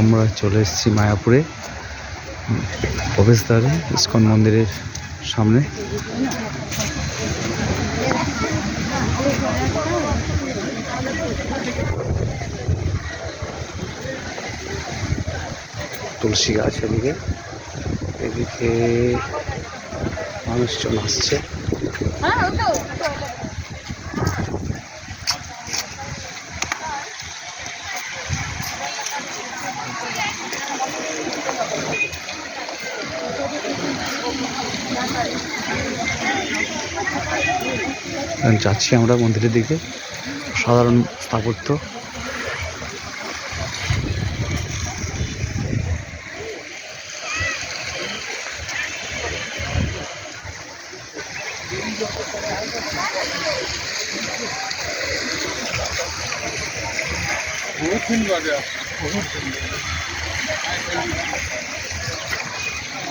আমরা চলে এসেছি মায়াপুরে প্রবেশদ্বারে ইস্কন মন্দিরের সামনে। তুলসী গাছ এদিকে, এদিকে মানুষজন আসছে। যাচ্ছি আমরা মন্দিরের দিকে। সাধারণ স্থাপত্য,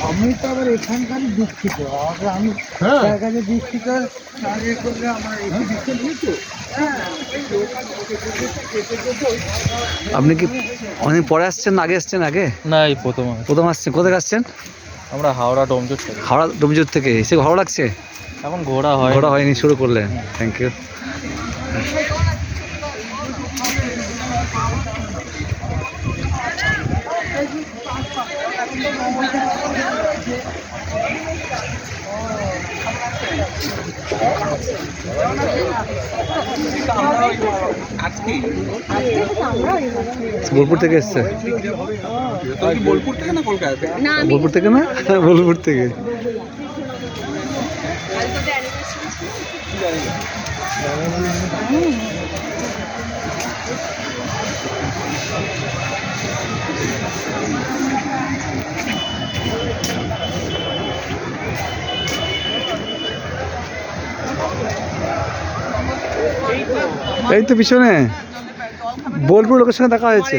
আমি তো আবার এখানকার দীক্ষিত, আমি কাছে দীক্ষিত করলে আমার আপনি কি অনেক পরে আসছেন, আগে আসছেন? আগে না, এই প্রথম আসছেন। কোথায় আসছেন? আমরা হাওড়া ডোমজুর থেকে। হাওড়া ডোমজুর থেকে এসে ভালো লাগছে? এখন ঘোরা হয়নি, শুরু করলেন। Thank you. বোলপুর থেকে এসছে। বোলপুর থেকে না কলকাতা থেকে? বোলপুর থেকে না, বোলপুর থেকে। এই তো পিছনে বোলপুর লোকের সঙ্গে দেখা হয়েছে।